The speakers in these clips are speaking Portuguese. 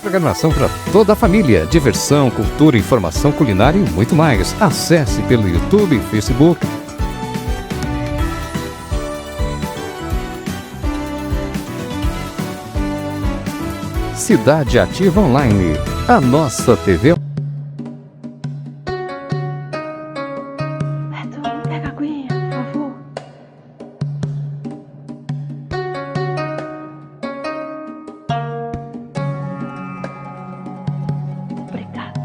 Programação para toda a família, diversão, cultura, informação culinária e muito mais. Acesse pelo YouTube e Facebook. Cidade Ativa Online, a nossa TV. Beto, pega a aguinha, por favor. Obrigada.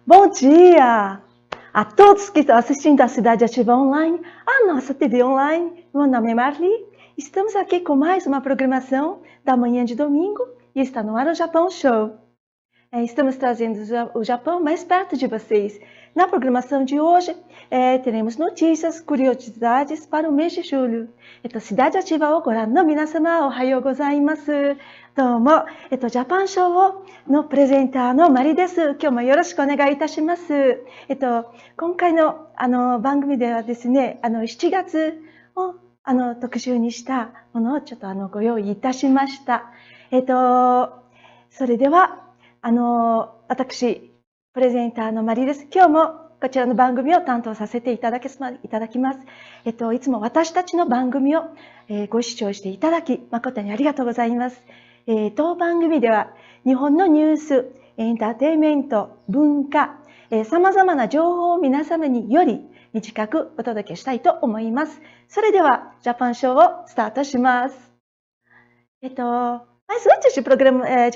Bom dia a todos que estão assistindo a Cidade Ativa Online, a nossa TV online. Meu nome é Marli. Estamos aqui com mais uma programação da manhã de domingo e está no ar o Japão Show. Estamos trazendo o Japão mais perto de vocês. Na programação de hoje, teremos notícias, curiosidades para o mês de julho. Cidade Ativa o goran no minasama, ohayou gozaimasu. Domo, Japan Show no presenter no Mari desu. Kyou yoroshiku onegai itashimasu. 今回の番組ではですね、7月を特集にしたものをちょっとご用意いたしました。それでは私プレゼンターのマリです。今日もこちらの番組を担当させていただきます。いつも私たちの番組を、ご視聴していただき誠にありがとうございます。当番組では日本のニュース、エンターテインメント、文化、様々な情報を皆様により短くお届けしたいと思います。それではジャパンショーをスタートします。Mas antes de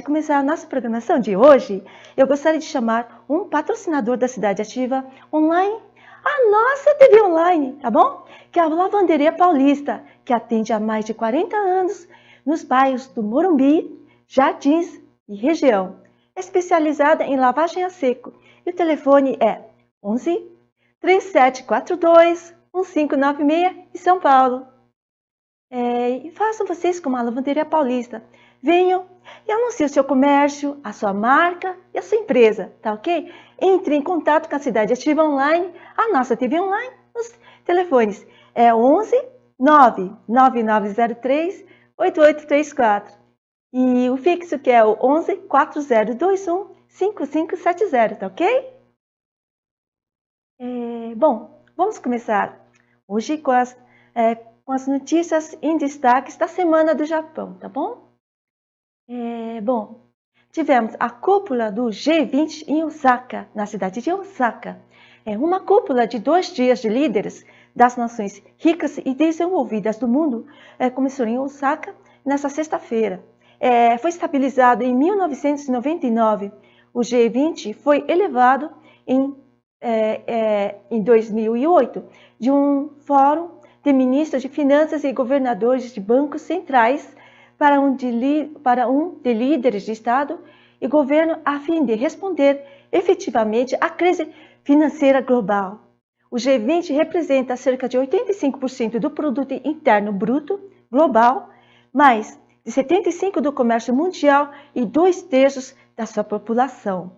começar a nossa programação de hoje, eu gostaria de chamar um patrocinador da Cidade Ativa Online, a nossa TV Online, tá bom? Que é a Lavanderia Paulista, que atende há mais de 40 anos nos bairros do Morumbi, Jardins e região. É especializada em lavagem a seco e o telefone é 11 3742 1596 em São Paulo. E façam vocês como a Lavanderia Paulista. Venham e anunciem o seu comércio, a sua marca e a sua empresa, tá ok? Entre em contato com a Cidade Ativa Online, a nossa TV Online, nos telefones 11 99903 8834 e o fixo que é o 11 4021 5570, tá ok? Bom, vamos começar hoje com as notícias em destaques da Semana do Japão, tá bom? Bom, tivemos a cúpula do G20 em Osaka, na cidade de Osaka. Uma cúpula de 2 dias de líderes das nações ricas e desenvolvidas do mundo começou em Osaka nesta sexta-feira. Foi estabilizado em 1999. O G20 foi elevado em 2008 de um fórum de ministros de finanças e governadores de bancos centrais para um de líderes de Estado e governo a fim de responder efetivamente à crise financeira global. O G20 representa cerca de 85% do produto interno bruto global, mais de 75% do comércio mundial e 2/3 da sua população.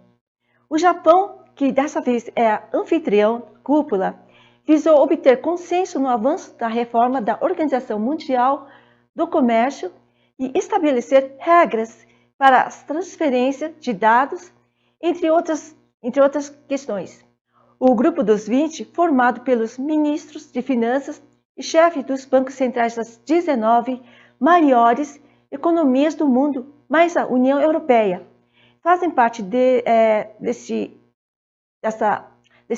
O Japão, que dessa vez é a anfitrião cúpula, visou obter consenso no avanço da reforma da Organização Mundial do Comércio e estabelecer regras para as transferências de dados, entre outras questões. O Grupo dos 20, formado pelos ministros de finanças e chefes dos bancos centrais das 19 maiores economias do mundo, mais a União Europeia, fazem parte desse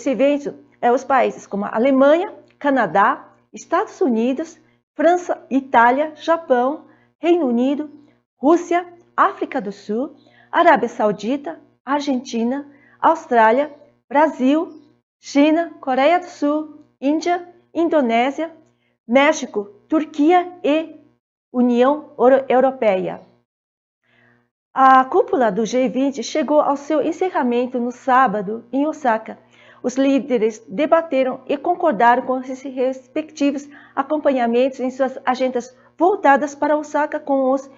evento os países como a Alemanha, Canadá, Estados Unidos, França, Itália, Japão, Reino Unido, Rússia, África do Sul, Arábia Saudita, Argentina, Austrália, Brasil, China, Coreia do Sul, Índia, Indonésia, México, Turquia e União Europeia. A cúpula do G20 chegou ao seu encerramento no sábado em Osaka. Os líderes debateram e concordaram com os respectivos acompanhamentos em suas agendas voltadas para Osaka com os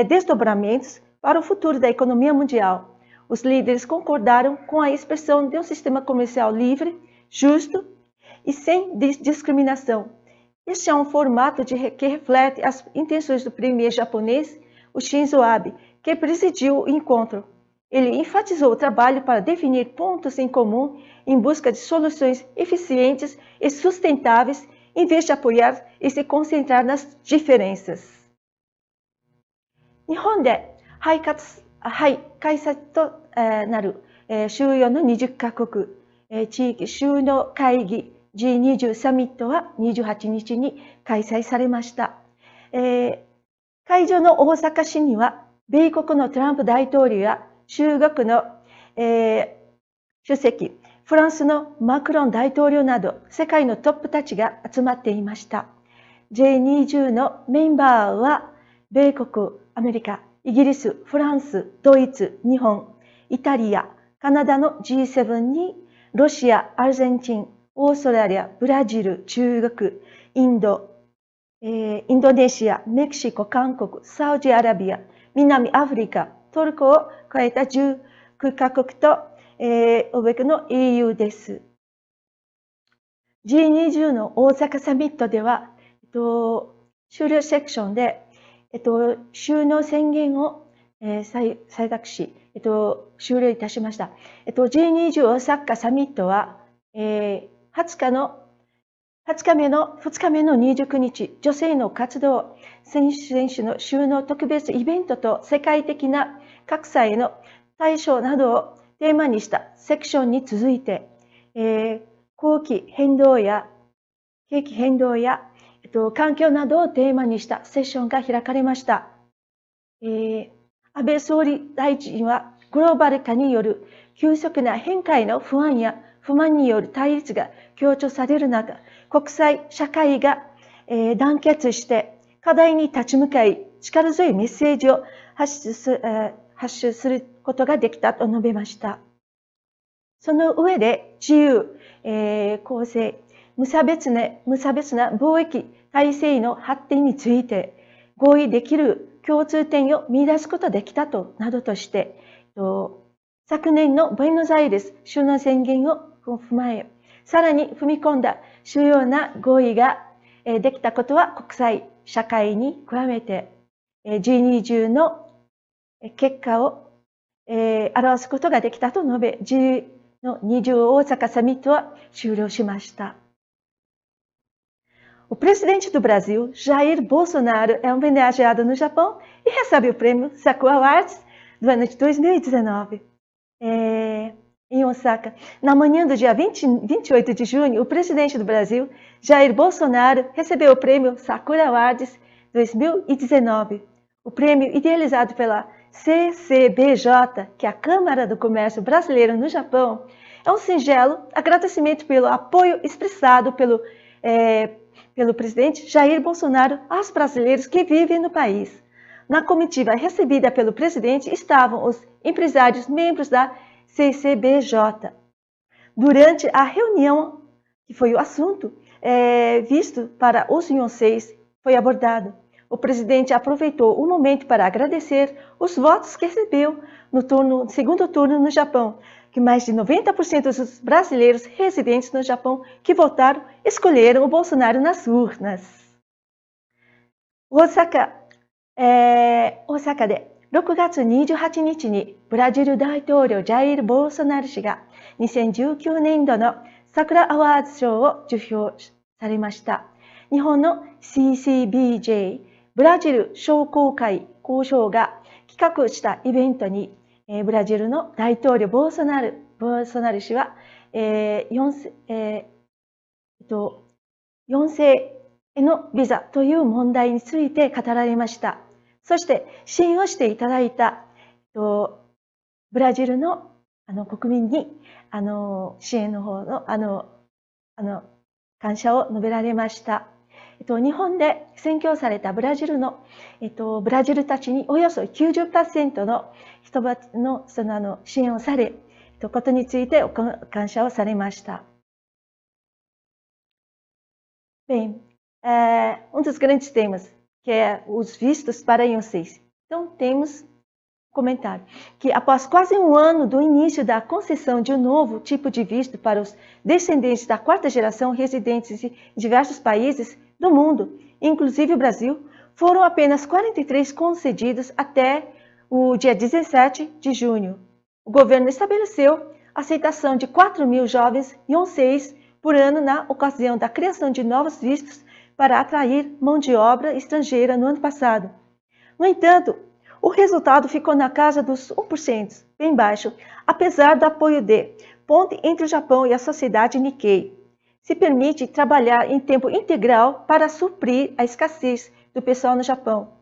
desdobramentos para o futuro da economia mundial. Os líderes concordaram com a expressão de um sistema comercial livre, justo e sem discriminação. Este é um formato que reflete as intenções do premier japonês, o Shinzo Abe, que presidiu o encontro. Ele enfatizou o trabalho para definir pontos em comum em busca de soluções eficientes e sustentáveis, em vez de apoiar e se concentrar nas diferenças. 日本で開催となる主要の20カ国地域首脳会議 G20 サミットは28日に開催されました。会場の大阪市には、米国のトランプ大統領や中国の主席、フランスのマクロン大統領など世界のトップたちが集まっていました。G20 のメンバーは米国、アメリカ、イギリス、フランス、ドイツ、日本、イタリア、カナダの G7 にロシア、アルゼンチン、オーストラリア、ブラジル、中国、インドネシア、メキシコ、韓国、サウジアラビア、南アフリカ、トルコを加えた19カ国と、欧米の EU です。G20 の大阪サミットでは、終了セクションで、首脳宣言を、採択し、終了いたしました。G20 大阪サミットは、2日目の29日、女性の活動、選手の就農特別イベントと世界的な格差への対処などをテーマにしたセクションに続いて、景気変動や、環境などをテーマにしたセッションが開かれました。安倍総理大臣は、グローバル化による急速な変化への不安や不満による対立が強調される中、国際社会が団結して課題に立ち向かい、力強いメッセージを発出することができたと述べました。その上で自由、公正、無差別な貿易体制の発展について合意できる共通点を見出すことができたとなどとして、昨年のブエノスアイレス首脳宣言を踏まえ、さらに踏み込んだ主要な合意ができたことは国際社会に加えて G20 の結果を表すことができたと述べ、G20 大阪サミットは終了しました。O presidente do Brasil, Jair Bolsonaro, é homenageado no Japão e recebe o prêmio Sakura Awards do ano de 2019. Em Osaka, na manhã do dia 28 de junho, o presidente do Brasil, Jair Bolsonaro, recebeu o prêmio Sakura Awards 2019. O prêmio, idealizado pela CCBJ, que é a Câmara do Comércio Brasileiro no Japão, é um singelo agradecimento pelo apoio expressado pelo presidente Jair Bolsonaro aos brasileiros que vivem no país. Na comitiva recebida pelo presidente estavam os empresários membros da CCBJ. Durante a reunião, que foi o assunto visto para os Yonseis, foi abordado. O presidente aproveitou o momento para agradecer os votos que recebeu no segundo turno no Japão, que mais de 90% dos brasileiros residentes no Japão que votaram escolheram o Bolsonaro nas urnas. Osaka で6月28日にブラジル大統領ジャイル・ボルソナロ氏が2019年度の桜アワーズ賞を受賞されました。日本の CCBJ ブラジル商工会交渉が企画したイベントにブラジルの大統領ボルソナロ氏は4世へのビザという問題について語られました。そして支援をしていただいたブラジルの国民に支援の方の感謝を述べられました。日本で宣教されたブラジルたちにおよそ 90% の人の支援をされ、ことについて感謝をされました。Bem, dos grandes temas, que é os vistos para Yonsei. Então, temos comentário que após quase um ano do início da concessão de um novo tipo de visto para os descendentes da quarta geração residentes em diversos países do mundo, inclusive o Brasil, foram apenas 43 concedidos até o dia 17 de junho. O governo estabeleceu a aceitação de 4.000 jovens Yonseis por ano na ocasião da criação de novos vistos para atrair mão de obra estrangeira no ano passado. No entanto, o resultado ficou na casa dos 1%, bem baixo, apesar do apoio de ponte entre o Japão e a sociedade Nikkei. Se permite trabalhar em tempo integral para suprir a escassez do pessoal no Japão.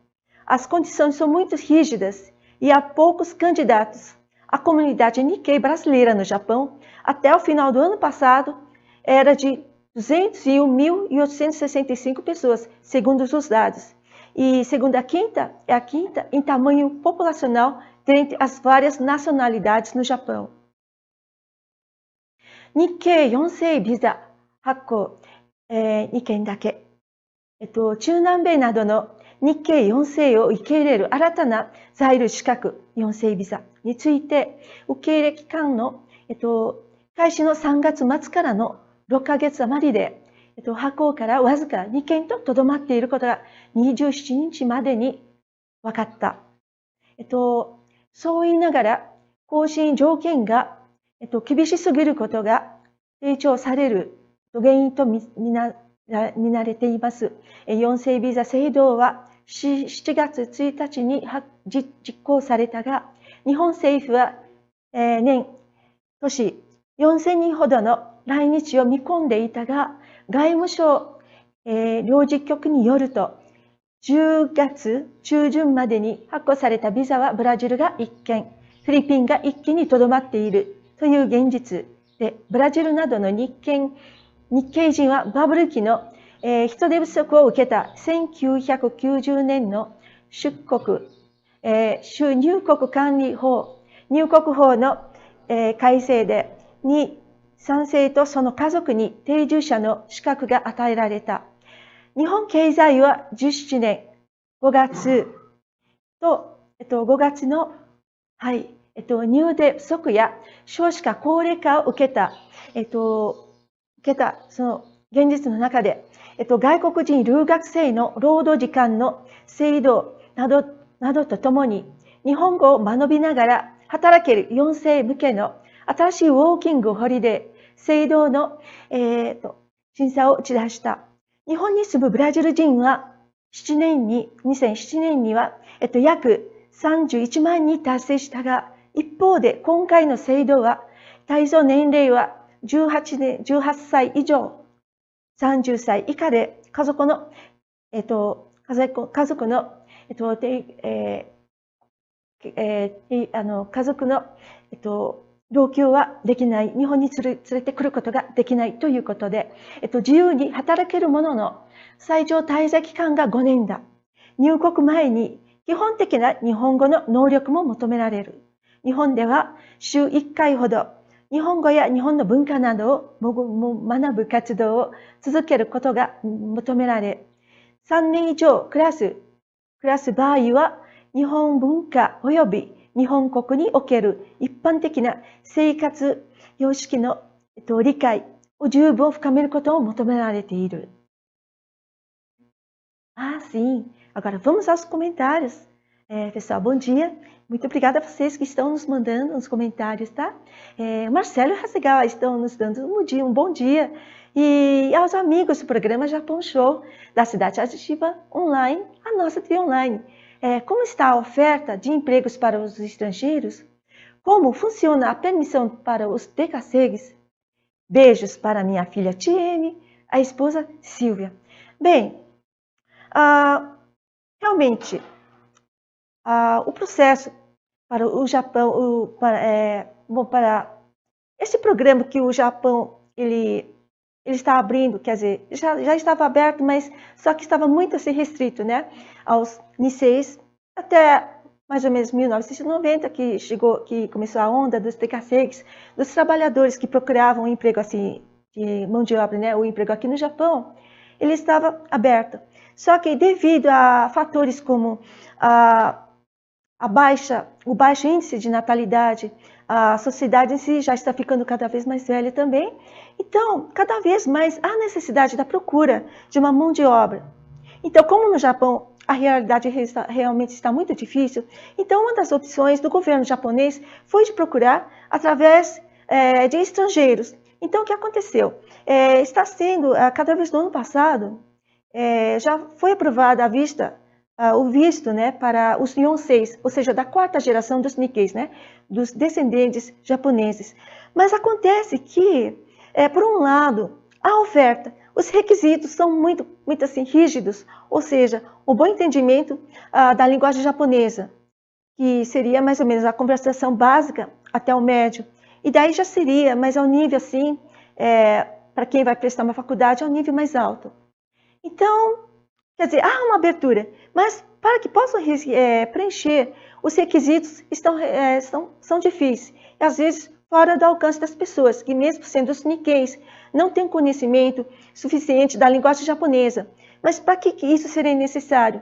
As condições são muito rígidas e há poucos candidatos. A comunidade Nikkei brasileira no Japão, até o final do ano passado, era de 201.865 pessoas, segundo os dados. E segundo é a quinta em tamanho populacional dentre as várias nacionalidades no Japão. Nikkei Yonsei Visa 発行、2件だけ。中南米などの日系4世を受け入れる新たな在留資格4世ビザについて、受け入れ期間の、開始の3月末からの6ヶ月余りで、発行からわずか2件ととどまっていることが27日までに分かった。そう言いながら、更新条件が、厳しすぎることが提唱される原因と見られています。4世ビザ制度は7月1日に実行されたが、日本政府は年4000人ほどの来日を見込んでいたが、外務省領事局によると、10月中旬までに発行されたビザはブラジルが1件、フィリピンが1件にとどまっているという現実で、ブラジルなどの日系人はバブル期の人手不足を受けた1990年の入国管理法、入国法の改正でに賛成とその家族に定住者の資格が与えられた。日本経済は17年5月と、5月の、入手不足や少子化高齢化を受けたその現実の中で、外国人留学生の労働時間の制度などとともに、日本語を学びながら働ける4世向けの新しいウォーキングホリデー制度の、審査を打ち出した。日本に住むブラジル人は2007年には、約31万に達成したが、一方で今回の制度は対象年齢は18歳以上、30歳以下で家族の老朽はできない、日本に連れてくることができないということで、自由に働けるものの最長滞在期間が5年だ。入国前に基本的な日本語の能力も求められる。日本では週1回ほど日本語や日本の文化などを学ぶ活動を続けることが求められ、3年以上暮らす場合は日本文化及び日本国における一般的な生活様式の理解を十分深めることを求められている。Sim. Agora vamos aos comentários. Pessoal, bom dia. Muito obrigada a vocês que estão nos mandando nos comentários, tá? Marcelo e Hasegawa estão nos dando um bom dia. E aos amigos do programa Japão Show, da Cidade Aditiva Online, a nossa TV Online. Como está a oferta de empregos para os estrangeiros? Como funciona a permissão para os decassegues? Beijos para minha filha TM, a esposa Silvia. Bem, realmente, o processo para o Japão, bom, para esse programa que o Japão ele está abrindo, quer dizer, já estava aberto, mas só que estava muito assim restrito, né, aos Niseis, até mais ou menos 1990, que começou a onda dos Dekaseis, dos trabalhadores que procuravam um emprego assim, de mão de obra, né, o emprego aqui no Japão, ele estava aberto. Só que devido a fatores como o baixo índice de natalidade, a sociedade em si já está ficando cada vez mais velha também. Então, cada vez mais há necessidade da procura de uma mão de obra. Então, como no Japão a realidade realmente está muito difícil, então uma das opções do governo japonês foi de procurar através de estrangeiros. Então, o que aconteceu? Está sendo, cada vez no ano passado, já foi aprovada a vista o visto, né, para os Yonseis, ou seja, da quarta geração dos Nikkeis, né, dos descendentes japoneses. Mas acontece que, por um lado, a oferta, os requisitos são muito assim, rígidos, ou seja, o bom entendimento da linguagem japonesa, que seria mais ou menos a conversação básica até o médio, e daí já seria, mas ao nível assim, para quem vai prestar uma faculdade, ao nível mais alto. Então, quer dizer, há uma abertura, mas para que possam preencher, os requisitos são difíceis. E, às vezes, fora do alcance das pessoas, que mesmo sendo os Nikkeis, não têm conhecimento suficiente da linguagem japonesa. Mas para que isso seria necessário?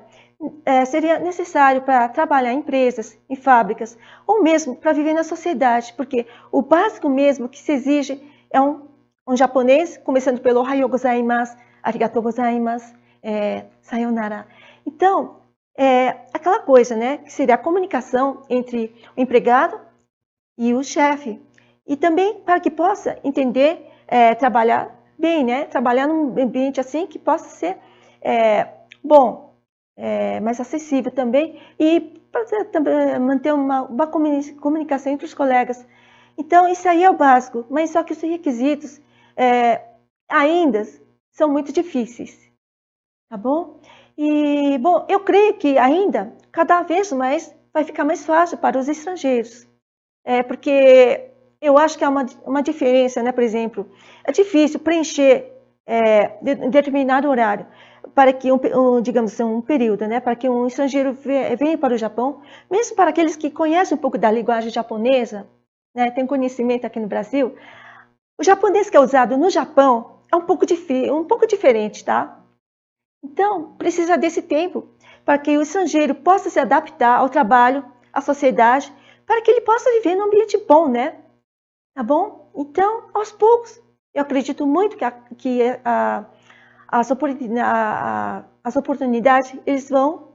Seria necessário para trabalhar em empresas, em fábricas, ou mesmo para viver na sociedade, porque o básico mesmo que se exige é um japonês, começando pelo Ohayou gozaimasu, arigatou gozaimasu, sayonara. Então, aquela coisa, né, que seria a comunicação entre o empregado e o chefe. E também para que possa entender, trabalhar bem, né, trabalhar num ambiente assim que possa ser bom, mais acessível também, e para manter uma comunicação entre os colegas. Então, isso aí é o básico, mas só que os requisitos ainda são muito difíceis. Tá bom? E, bom, eu creio que ainda, cada vez mais, vai ficar mais fácil para os estrangeiros. Porque eu acho que há uma diferença, né? Por exemplo, é difícil preencher determinado horário para que, digamos, um período, né? Para que um estrangeiro venha para o Japão, mesmo para aqueles que conhecem um pouco da linguagem japonesa, né? Tem conhecimento aqui no Brasil, o japonês que é usado no Japão é um pouco diferente, tá? Então, precisa desse tempo para que o estrangeiro possa se adaptar ao trabalho, à sociedade, para que ele possa viver num ambiente bom, né? Tá bom? Então, aos poucos, eu acredito muito que as oportunidades eles vão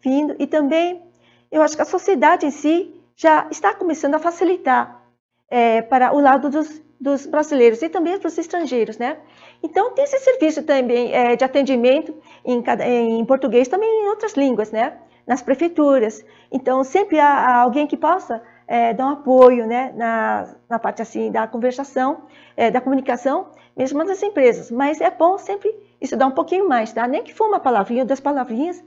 vindo, e também eu acho que a sociedade em si já está começando a facilitar para o lado dos brasileiros e também dos estrangeiros, né? Então, tem esse serviço também de atendimento em português, também em outras línguas, né? Nas prefeituras. Então, sempre há alguém que possa dar um apoio, né? Na parte assim da conversação, da comunicação, mesmo das empresas. Mas é bom sempre estudar um pouquinho mais, tá? Nem que for uma palavrinha ou 2 palavrinhas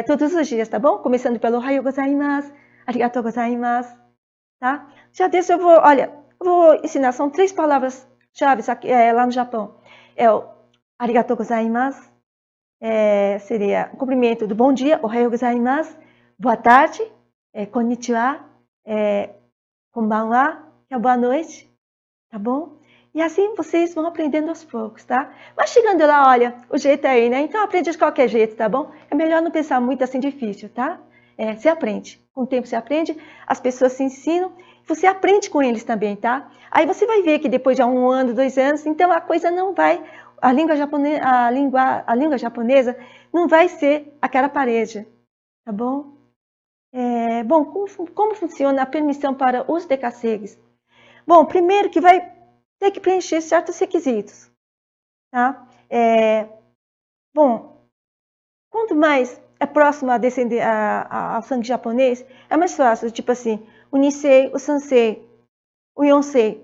todos os dias, tá bom? Começando pelo Ohayou gozaimasu, arigatou gozaimasu, tá? Já desse eu vou ensinar, são 3 palavras-chave lá no Japão. É o arigatou gozaimasu, seria o cumprimento do bom dia, ohayou gozaimasu, boa tarde, konnichiwa, konbanwa, que é boa noite, tá bom? E assim vocês vão aprendendo aos poucos, tá? Mas chegando lá, olha, o jeito é aí, né? Então aprende de qualquer jeito, tá bom? É melhor não pensar muito assim difícil, tá? Você aprende, com o tempo você aprende, as pessoas se ensinam, você aprende com eles também, tá? Aí você vai ver que depois de 1 ano, 2 anos, então a coisa não vai, a língua japonesa não vai ser aquela parede, tá bom? Bom, como funciona a permissão para os Dekaseis? Bom, primeiro que vai ter que preencher certos requisitos, tá? Bom, quanto mais é próximo ao sangue japonês, é mais fácil, tipo assim, o Nisei, o Sansei, o Yonsei,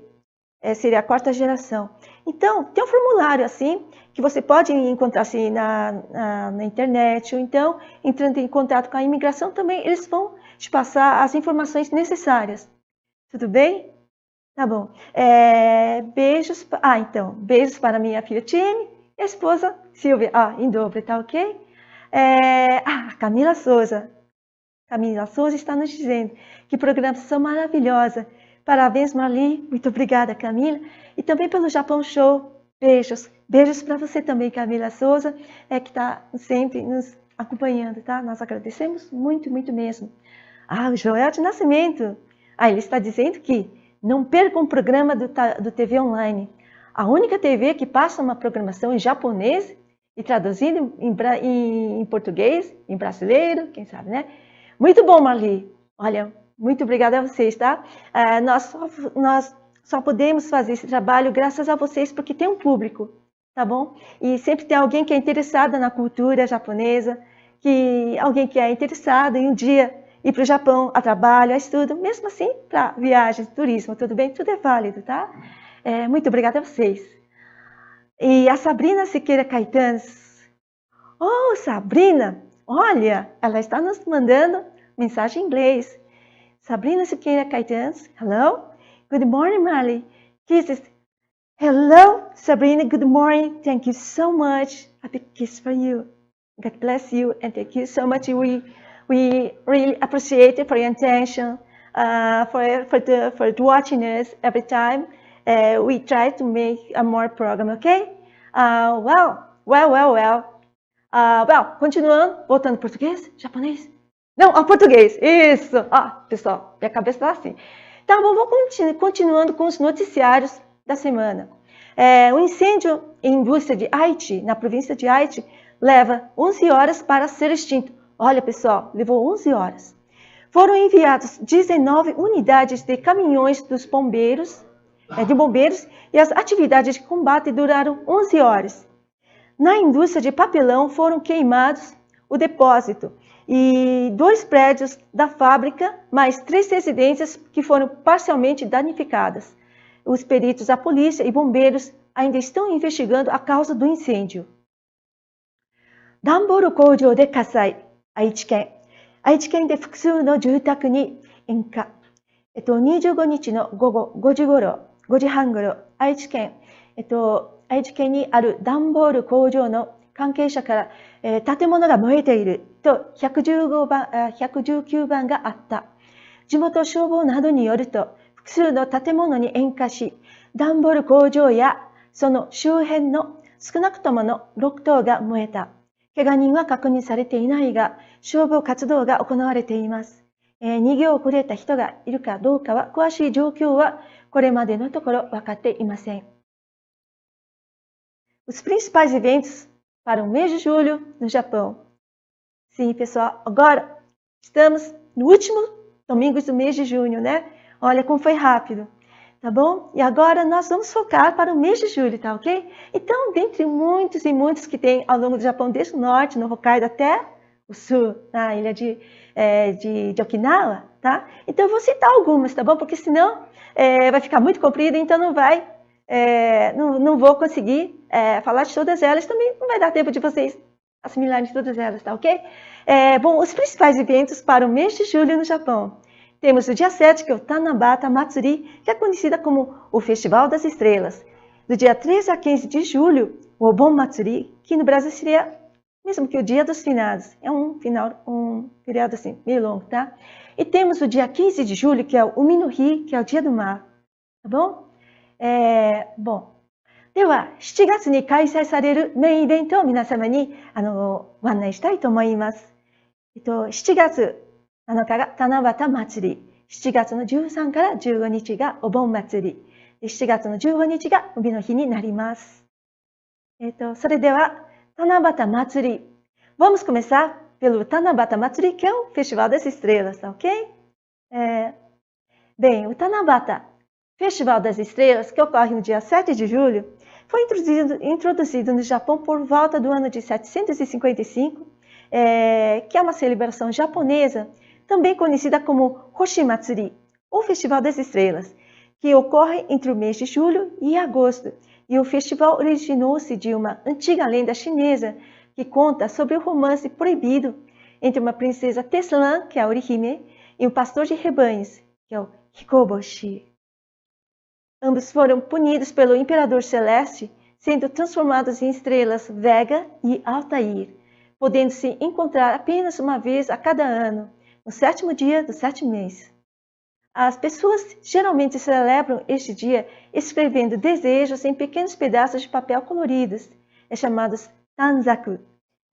seria a 4ª geração. Então, tem um formulário assim, que você pode encontrar assim na internet, ou então, entrando em contato com a imigração também, eles vão te passar as informações necessárias. Tudo bem? Tá bom. Beijos. Então, beijos para minha filha Time e a esposa Silvia. Em dobro, tá ok? Camila Souza. Camila Souza está nos dizendo que programação maravilhosa. Parabéns, Marli. Muito obrigada, Camila. E também pelo Japão Show. Beijos. Beijos para você também, Camila Souza, que está sempre nos acompanhando, tá? Nós agradecemos muito, muito mesmo. O Joel de Nascimento. Ele está dizendo que não percam o programa do TV Online. A única TV que passa uma programação em japonês e traduzido em português, em brasileiro, quem sabe, né? Muito bom, Marli. Olha, muito obrigada a vocês, tá? Nós só podemos fazer esse trabalho graças a vocês, porque tem um público, tá bom? E sempre tem alguém que é interessado na cultura japonesa, alguém que é interessado em um dia ir para o Japão a trabalho, a estudo, mesmo assim, para viagens, turismo, tudo bem? Tudo é válido, tá? Muito obrigada a vocês. E a Sabrina Siqueira Caetano. Sabrina! Olha, ela está nos mandando mensagem em inglês. Sabrina Siqueira Caetano. Hello. Good morning, Marli. Kisses. Hello, Sabrina. Good morning. Thank you so much. Happy kiss for you. God bless you and thank you so much. We really appreciate it for your attention, for watching us every time. We try to make a more program, okay? Continuando, voltando ao português, japonês? Não, ao português, isso! Pessoal, minha cabeça está assim. Tá bom, vou continuando com os noticiários da semana. O incêndio em indústria de Aichi, na província de Aichi, leva 11 horas para ser extinto. Olha, pessoal, levou 11 horas. Foram enviados 19 unidades de caminhões dos bombeiros, e as atividades de combate duraram 11 horas. Na indústria de papelão foram queimados o depósito e 2 prédios da fábrica, mais 3 residências que foram parcialmente danificadas. Os peritos da polícia e bombeiros ainda estão investigando a causa do incêndio. Danboru Koujo de Kasai, Aichi Ken. Aichi Ken de fukusuu no jūtaku ni enka. 25日の午後5時半ごろ、愛知県にある段ボール工場の関係者から、建物が燃えていると119番があった。地元消防などによると、複数の建物に引火し、段ボール工場やその周辺の少なくともの6棟が燃えた。怪我人は確認されていないが、消防活動が行われています。逃げ遅れた人がいるかどうかは、詳しい状況はこれまでのところ分かっていません。Os principais eventos para o mês de julho no Japão. Sim, pessoal, agora estamos no último domingo do mês de junho, né? Olha como foi rápido, tá bom? E agora nós vamos focar para o mês de julho, tá ok? Então, dentre muitos e muitos que tem ao longo do Japão, desde o norte, no Hokkaido, até o sul, na ilha de Okinawa, tá? Então eu vou citar algumas, tá bom? Porque senão vai ficar muito comprido, então não vou conseguir falar de todas elas, também não vai dar tempo de vocês assimilarem todas elas, tá ok? Bom, os principais eventos para o mês de julho no Japão. Temos o dia 7, que é o Tanabata Matsuri, que é conhecida como o Festival das Estrelas. Do dia 13 a 15 de julho, o Obon Matsuri, que no Brasil seria mesmo que o Dia dos Finados. É um feriado assim, meio longo, tá? E temos o dia 15 de julho, que é o Umi no Hi, que é o Dia do Mar. Tá bom? Bom. では、7月に開催されるメインイベントを皆様にご案内したいと思います。7月7日が七夕祭り、7月の13から15日がお盆祭り、7月の15日が海の日になります。それでは、Tanabata Matsuri. Vamos começar pelo Tanabata Matsuri, que é o Festival das Estrelas, tá ok? Bem, o Tanabata, Festival das Estrelas, que ocorre no dia 7 de julho, foi introduzido no Japão por volta do ano de 755, que é uma celebração japonesa, também conhecida como Hoshi Matsuri, ou Festival das Estrelas, que ocorre entre o mês de julho e agosto. E o festival originou-se de uma antiga lenda chinesa que conta sobre o romance proibido entre uma princesa Teslan, que é a Orihime, e um pastor de rebanhos, que é o Hikoboshi. Ambos foram punidos pelo Imperador Celeste, sendo transformados em estrelas Vega e Altair, podendo se encontrar apenas uma vez a cada ano, no 7º dia do 7º mês. As pessoas geralmente celebram este dia escrevendo desejos em pequenos pedaços de papel coloridos, chamados Tanzaku,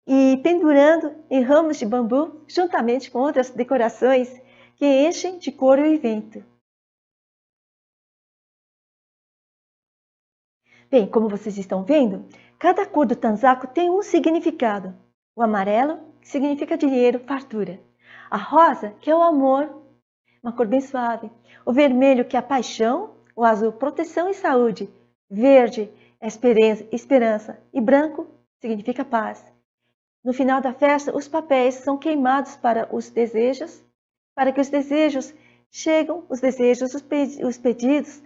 e pendurando em ramos de bambu, juntamente com outras decorações que enchem de cor o evento. Bem, como vocês estão vendo, cada cor do Tanzaku tem um significado. O amarelo, que significa dinheiro, fartura. A rosa, que é o amor, uma cor bem suave. O vermelho, que é a paixão. O azul, proteção e saúde. Verde, é esperança. E branco, significa paz. No final da festa, os papéis são queimados para os desejos, para que os desejos cheguem, os pedidos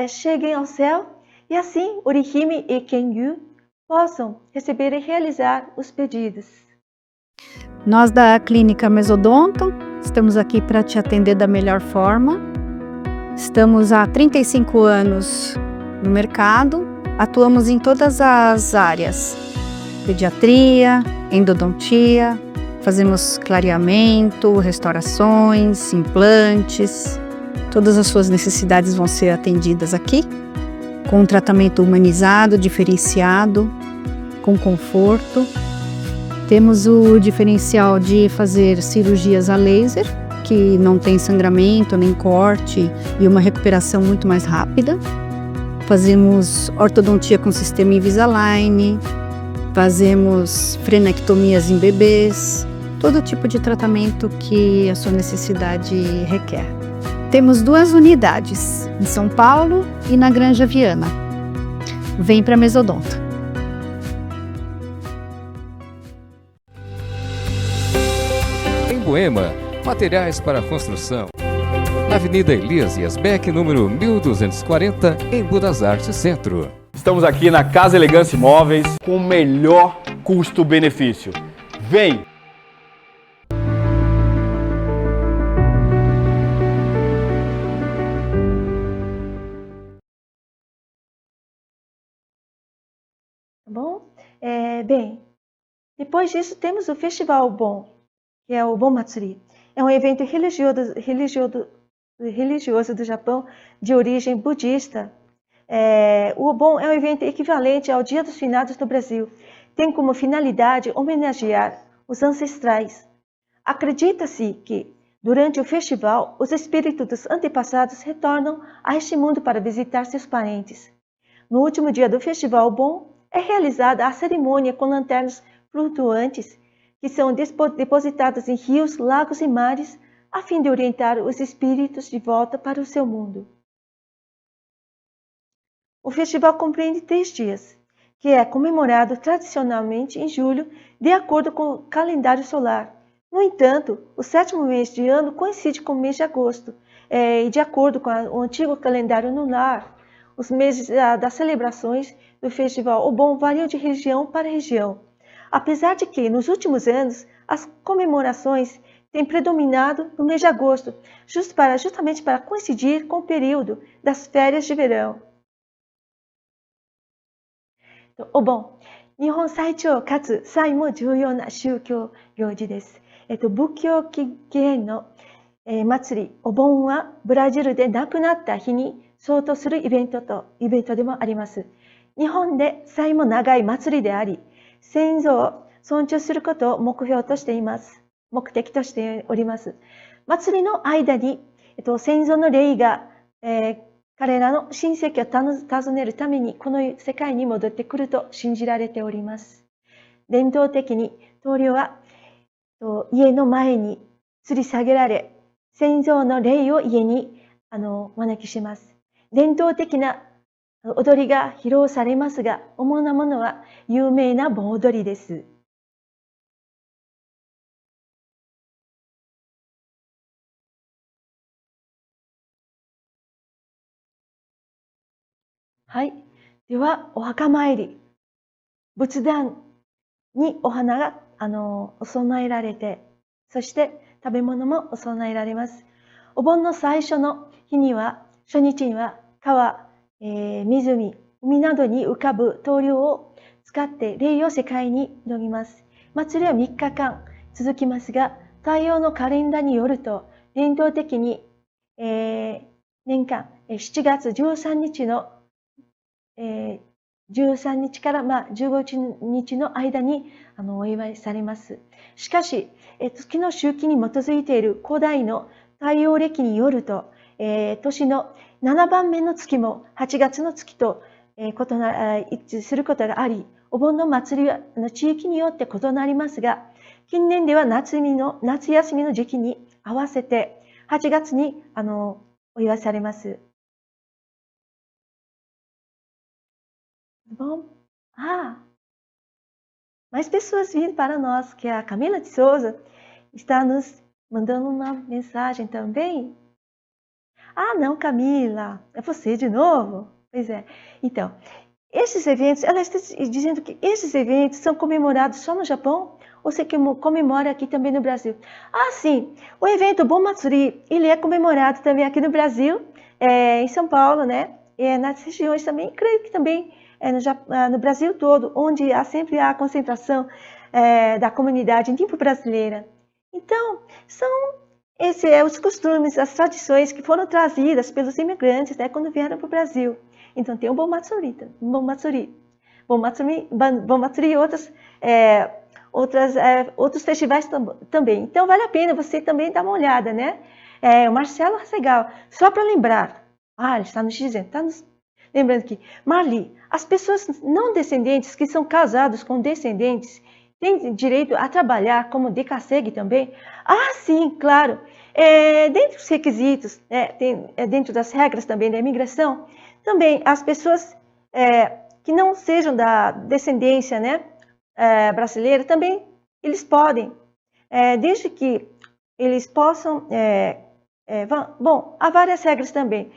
cheguem ao céu, e assim Orihime e Kengyu possam receber e realizar os pedidos. Nós da Clínica Mesodonto estamos aqui para te atender da melhor forma. Estamos há 35 anos no mercado, atuamos em todas as áreas: pediatria, endodontia, fazemos clareamento, restaurações, implantes. Todas as suas necessidades vão ser atendidas aqui, com um tratamento humanizado, diferenciado, com conforto. Temos o diferencial de fazer cirurgias a laser, que não tem sangramento nem corte e uma recuperação muito mais rápida. Fazemos ortodontia com sistema Invisalign, fazemos frenectomias em bebês, todo tipo de tratamento que a sua necessidade requer. Temos 2 unidades, em São Paulo e na Granja Viana. Vem para Mesodonto. Em Moema, materiais para construção. Na Avenida Elias Yasbeck, número 1240, em Budas Artes Centro. Estamos aqui na Casa Elegância Imóveis com o melhor custo-benefício. Vem! Tá bom? Bem, depois disso temos o Festival Bon, que é o Bon Matsuri. É um evento religioso do Japão de origem budista. O Bon é um evento equivalente ao Dia dos Finados no Brasil. Tem como finalidade homenagear os ancestrais. Acredita-se que, durante o festival, os espíritos dos antepassados retornam a este mundo para visitar seus parentes. No último dia do Festival Bon, é realizada a cerimônia com lanternas flutuantes, que são depositadas em rios, lagos e mares, a fim de orientar os espíritos de volta para o seu mundo. O festival compreende 3 dias, que é comemorado tradicionalmente em julho, de acordo com o calendário solar. No entanto, o 7º mês de ano coincide com o mês de agosto, e de acordo com o antigo calendário lunar, os meses das celebrações do festival Obon variam de região para região. Apesar de que, nos últimos anos, as comemorações têm predominado no mês de agosto, justamente para coincidir com o período das férias de verão. Obon, Nihon Saichou katsu sai mo jūyō na shūkyō gyōji desu. Bukyō Kigen no matsuri, Obon wa Brazil de nakunatta hi ni souto suru ibeito demo arimasu. Nihon de sai mo nagai matsuri de ari, senzo o sonchū suru koto o mokhyō to shite imasu. 目的としております。祭りの間に、先祖の霊が、彼らの親戚を訪ねるためにこの世界に戻ってくると信じられております。伝統的に棟梁は家の前に吊り下げられ、先祖の霊を家に招きします。伝統的な踊りが披露されますが、主なものは有名な盆踊りです。はい。では、お墓参り。仏壇にお花が、お供えられて、そして食べ物もお供えられます。お盆の最初の日日には、初日には川、湖、海などに浮かぶ灯籠を使って霊を世界に挑みます。祭りは3日間続きますが、太陽のカレンダーによると、伝統的に、年間7月13日の、13日から15日の間にお祝いされます。しかし、月の周期に基づいている古代の太陽暦によると、年の7番目の月も8月の月と、一致することがあり、お盆の祭りは地域によって異なりますが、近年では夏休みの時期に合わせて8月にお祝いされます。Bom, mais pessoas vindo para nós, que a Camila de Souza está nos mandando uma mensagem também. Ah, não, Camila, é você de novo? Pois é. Então, esses eventos, ela está dizendo que esses eventos são comemorados só no Japão ou você comemora aqui também no Brasil? Ah, sim, o evento Bon Matsuri, ele é comemorado também aqui no Brasil, em São Paulo, né? Nas regiões também, creio que também no Brasil todo, onde sempre há a concentração da comunidade nipo-brasileira. Então, são os costumes, as tradições que foram trazidas pelos imigrantes, né, quando vieram para o Brasil. Então, tem o Bon Matsuri, e outros festivais também. Então, vale a pena você também dar uma olhada, né? O Marcelo Arcegal, só para lembrar, ele está nos dizendo, lembrando que, Marli, as pessoas não descendentes que são casados com descendentes têm direito a trabalhar como decassegue também? Ah, sim, claro. Dentro dos requisitos, dentro das regras também da imigração, também as pessoas que não sejam da descendência, né, brasileira, também eles podem, desde que eles possam, bom, há várias regras também.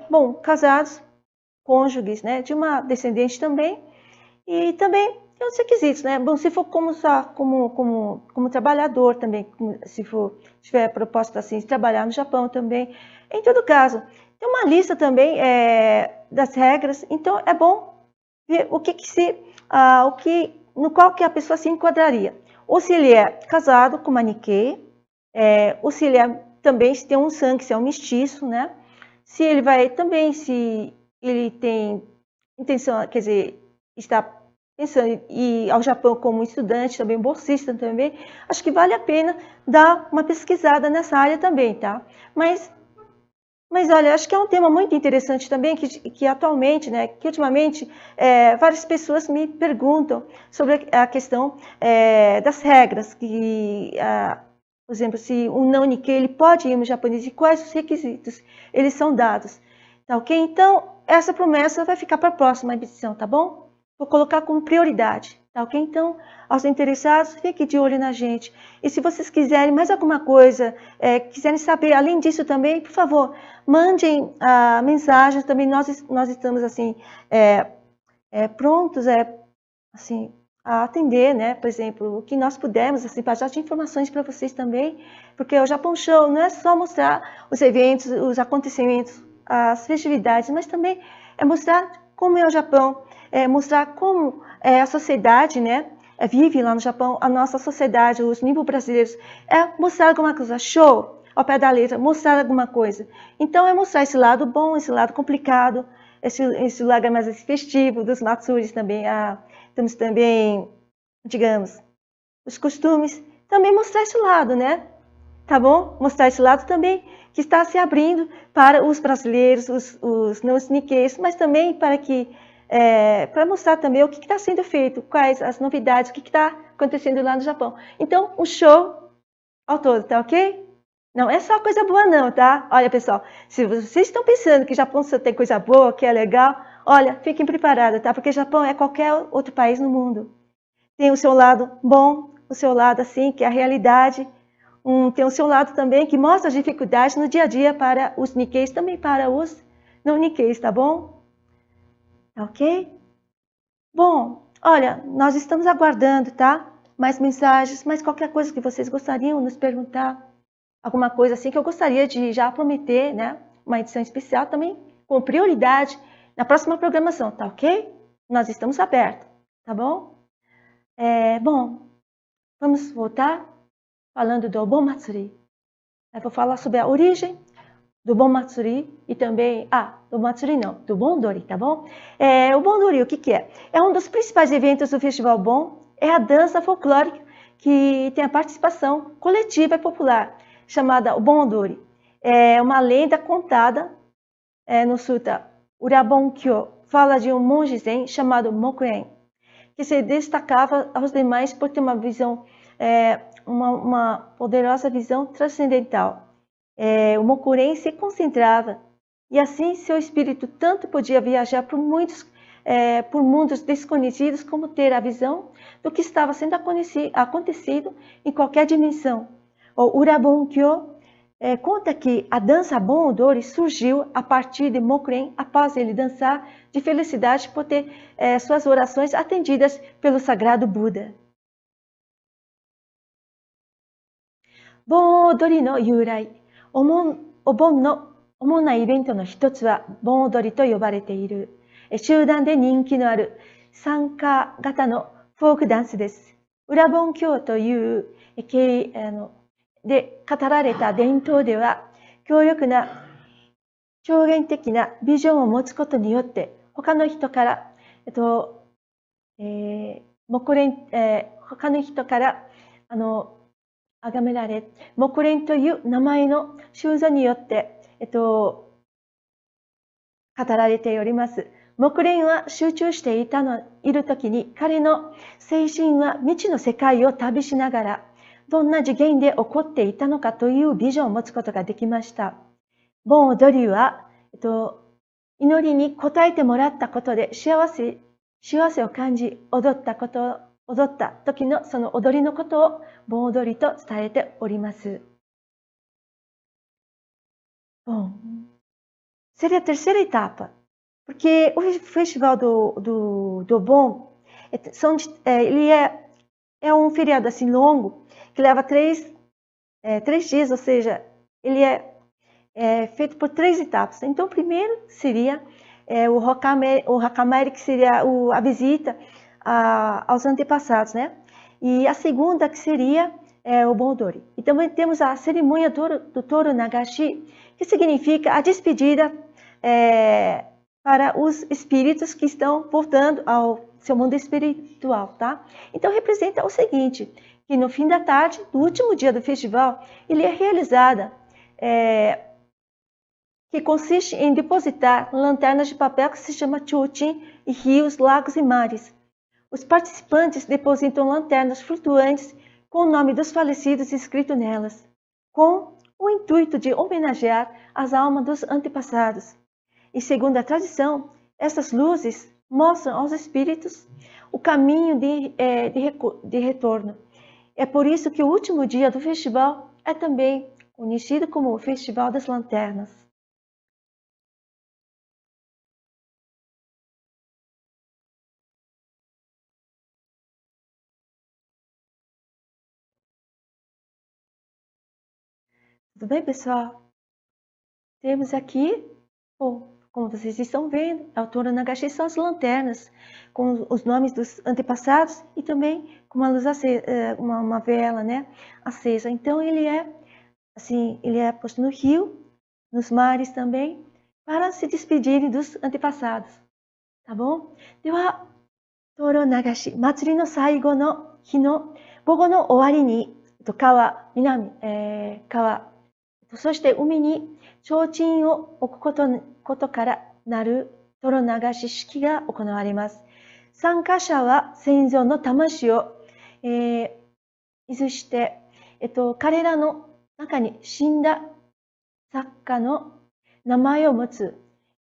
Bom, casados, cônjuges, né, de uma descendente também, e também tem os requisitos, né? Bom, se for como trabalhador também, se tiver proposta assim, de trabalhar no Japão também, em todo caso, tem uma lista também das regras, então é bom ver no qual que a pessoa se enquadraria. Ou se ele é casado com uma Nikkei, ou se ele também se tem um sangue, se é um mestiço, né? Se ele vai também, se ele tem intenção, quer dizer, está pensando em ir ao Japão como estudante, também bolsista também, acho que vale a pena dar uma pesquisada nessa área também, tá? Mas olha, acho que é um tema muito interessante também, que atualmente, né, que ultimamente várias pessoas me perguntam sobre a questão das regras, que, por exemplo, se um não Nikkei ele pode ir no japonês e quais os requisitos eles são dados, tá ok? Então, essa promessa vai ficar para a próxima edição, tá bom? Vou colocar como prioridade, tá ok? Então, aos interessados, fiquem de olho na gente. E se vocês quiserem mais alguma coisa, quiserem saber, além disso também, por favor, mandem mensagens. Também nós estamos, assim, prontos, assim, a atender, né? Por exemplo, o que nós pudermos, assim, passar de informações para vocês também, porque o Japão Show não é só mostrar os eventos, os acontecimentos, as festividades, mas também é mostrar como é o Japão, mostrar como a sociedade, né, vive lá no Japão, a nossa sociedade, os nipo-brasileiros, mostrar alguma coisa, show, ao pé da letra, mostrar alguma coisa. Então, é mostrar esse lado bom, esse lado complicado, esse lado mais festivo dos matsuris também, temos também, digamos, os costumes, também mostrar esse lado, né, tá bom? Mostrar esse lado também, que está se abrindo para os brasileiros, os não Nikkeis, mas também para mostrar também o que está sendo feito, quais as novidades, o que está acontecendo lá no Japão. Então, um show ao todo, tá ok? Não é só coisa boa não, tá? Olha, pessoal, se vocês estão pensando que o Japão só tem coisa boa, que é legal, olha, fiquem preparados, tá? Porque o Japão é qualquer outro país no mundo. Tem o seu lado bom, o seu lado assim, que é a realidade. Tem o seu lado também, que mostra as dificuldades no dia a dia para os Nikkeis, também para os não Nikkeis, tá bom? Ok? Bom, olha, nós estamos aguardando, tá? Mais mensagens, mais qualquer coisa que vocês gostariam de nos perguntar. alguma coisa assim que eu gostaria de já prometer, né? Uma edição especial também com prioridade na próxima programação, tá ok? Nós estamos abertos, tá bom? Bom, vamos voltar falando do Obon Matsuri. Eu vou falar sobre a origem do Bon Matsuri e também, do Matsuri não, do Bon Dori, tá bom? O Bon Dori, o que é? É um dos principais eventos do Festival Bon, é a dança folclórica que tem a participação coletiva e popular, chamada o Bon Dori. É uma lenda contada no Sutta Urabonkyo, fala de um monge zen chamado Mokuren, que se destacava aos demais por ter uma visão, uma poderosa visão transcendental. O Mokuren se concentrava e assim seu espírito tanto podia viajar por mundos desconhecidos como ter a visão do que estava sendo acontecido em qualquer dimensão. O Urabonkyo conta que a dança Bon Odori surgiu a partir de Mokuren após ele dançar de felicidade por ter suas orações atendidas pelo sagrado Buda. Bon Odori no Yurai。お盆の主なイベントの一つは盆踊りと呼ばれている集団で人気のある参加型のフォークダンスです。裏盆教というで語られた伝統では強力な表現的なビジョンを持つことによって他の人から崇められ、木蓮という名前の習字によって、語られております。木蓮は集中しているときに、彼の精神は未知の世界を旅しながら、どんな次元で起こっていたのかというビジョンを持つことができました。盆踊りは、祈りに応えてもらったことで幸せを感じ、踊った時のその踊りのことを盆踊りと伝えております。Bom, seria a terceira etapa, porque o festival do Bon ele é um feriado assim longo que leva três dias, ou seja, ele é feito por 3 etapas. Então, o primeiro seria o Hakamari, que seria a visita aos antepassados, né? E a segunda que seria o Bon Odori. E também temos a cerimônia do Touro Nagashi, que significa a despedida para os espíritos que estão voltando ao seu mundo espiritual, tá? Então representa o seguinte, que no fim da tarde, do último dia do festival, ele é realizada, que consiste em depositar lanternas de papel que se chama chochin em rios, lagos e mares. Os participantes depositam lanternas flutuantes com o nome dos falecidos escrito nelas, com o intuito de homenagear as almas dos antepassados. E segundo a tradição, essas luzes mostram aos espíritos o caminho de retorno. É por isso que o último dia do festival é também conhecido como o Festival das Lanternas. Tudo bem, pessoal? Temos aqui, como vocês estão vendo, a Touro Nagashi são as lanternas, com os nomes dos antepassados e também com uma luz acesa, uma vela, né, acesa. Então ele é posto no rio, nos mares também, para se despedirem dos antepassados, tá bom? では、Touro Nagashi、祭りの最後の日の午後の終わりに、川、そして海に提灯を置くことからなるトロ流し式が行われます。参加者は先祖の魂を、移して、彼らの中に死んだ作家の名前を持つ